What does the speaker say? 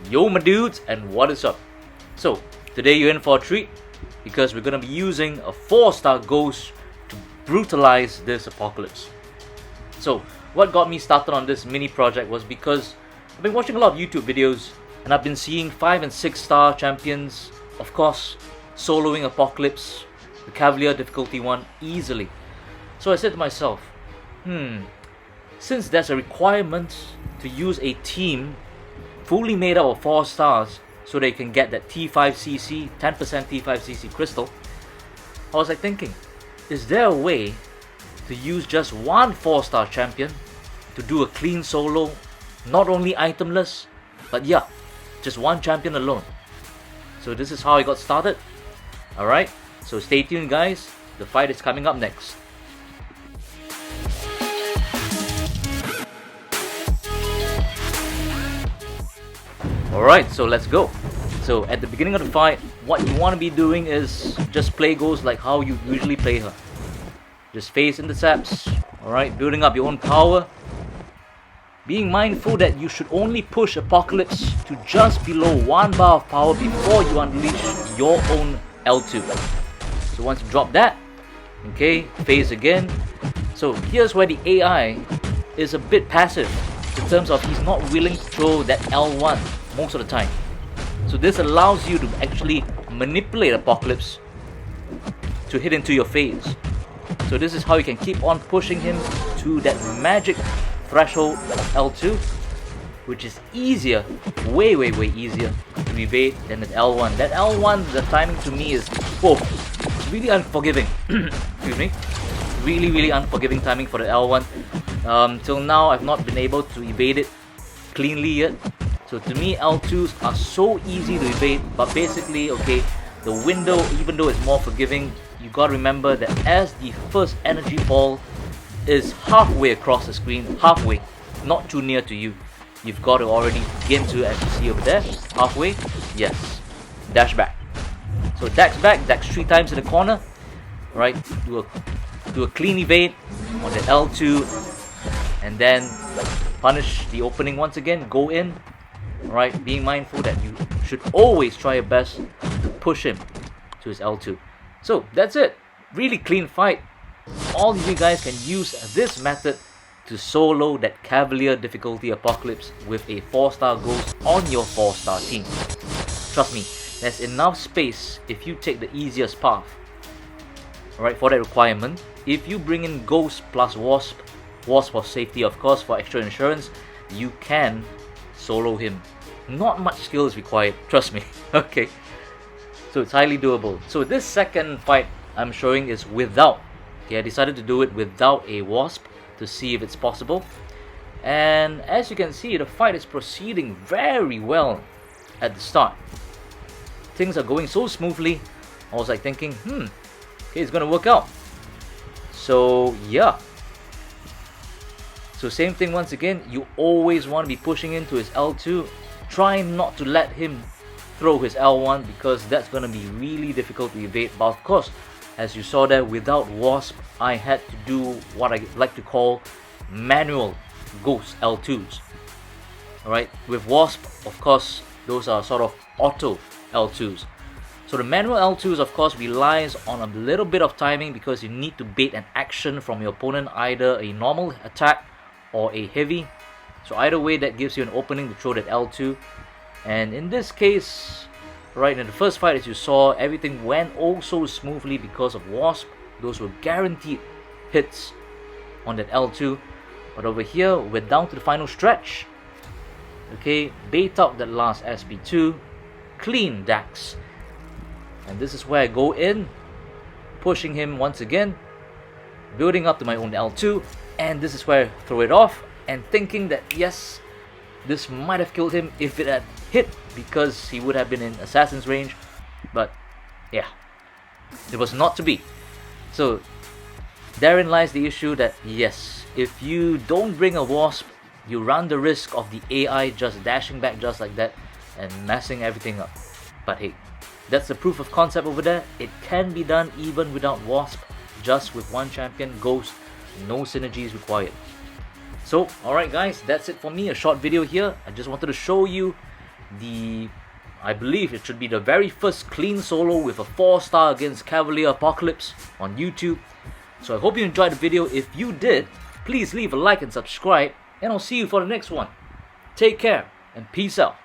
Yo my dudes, and what is up? So today you're in for a treat because we're gonna be using a 4-star ghost to brutalize this apocalypse. So what got me started on this mini project was because I've been watching a lot of YouTube videos and I've been seeing 5 and 6 star champions, of course, soloing apocalypse, the Cavalier difficulty one, easily. So I said to myself, since there's a requirement to use a team fully made up of 4 stars so they can get that T5cc, 10% T5cc crystal, I was like thinking, is there a way to use just one 4-star champion to do a clean solo, not only itemless, but yeah, just one champion alone? So this is how I got started. Alright, so stay tuned guys, the fight is coming up next. Alright, so let's go. So at the beginning of the fight, what you want to be doing is just play Ghost like how you usually play her. Just face intercepts, alright, building up your own power. Being mindful that you should only push Apocalypse to just below 1 bar of power before you unleash your own L2. So once you drop that, okay, phase again. So here's where the AI is a bit passive in terms of he's not willing to throw that L1 most of the time. So this allows you to actually manipulate Apocalypse to hit into your phase. So this is how you can keep on pushing him to that magic threshold of L2, which is easier, way easier to evade than that L1. That L1, the timing to me is, whoa, it's really unforgiving. Excuse me. Really unforgiving timing for the L1. Till now I've not been able to evade it cleanly yet. So to me, L2s are so easy to evade, but basically, okay, the window, even though it's more forgiving, you gotta remember that as the first energy ball is halfway across the screen, halfway, not too near to you, you've got to already begin to, as you see over there, halfway, yes, dash back. So dash back, dash 3 times in the corner, right, do a clean evade on the L2, and then punish the opening once again, go in. Alright, being mindful that you should always try your best to push him to his L2. So that's it. Really clean fight. All of you guys can use this method to solo that Cavalier difficulty Apocalypse with a 4-star ghost on your 4-star team. Trust me, there's enough space if you take the easiest path. Alright, for that requirement, if you bring in Ghost plus Wasp for safety of course, for extra insurance, you can solo him. Not much skill is required, trust me. Okay, so it's highly doable. So this second fight I'm showing is without, okay, I decided to do it without a Wasp to see if it's possible. And as you can see, the fight is proceeding very well at the start. Things are going so smoothly, I was like thinking, okay, it's gonna work out. So yeah. So same thing once again, you always want to be pushing into his L2. Try not to let him throw his L1 because that's going to be really difficult to evade. But of course, as you saw there, without Wasp, I had to do what I like to call manual Ghost L2s. Alright, with Wasp, of course, those are sort of auto L2s. So the manual L2s, of course, relies on a little bit of timing because you need to bait an action from your opponent, either a normal attack or a heavy. So either way, that gives you an opening to throw that L2. And in this case, right, in the first fight, as you saw, everything went oh so smoothly because of Wasp. Those were guaranteed hits on that L2. But over here, we're down to the final stretch. Okay, bait out that last SP2, clean Dax. And this is where I go in, pushing him once again, building up to my own L2. And this is where I throw it off and thinking that yes, this might have killed him if it had hit because he would have been in assassin's range. But yeah, it was not to be. So therein lies the issue that yes, if you don't bring a Wasp, you run the risk of the AI just dashing back just like that and messing everything up. But hey, that's the proof of concept over there. It can be done even without Wasp, just with one champion, Ghost. No synergies required. So alright guys, that's it for me, a short video here. I just wanted to show you I believe it should be the very first clean solo with a 4-star against Cavalier Apocalypse on YouTube. So I hope you enjoyed the video. If you did, please leave a like and subscribe, and I'll see you for the next one. Take care and peace out.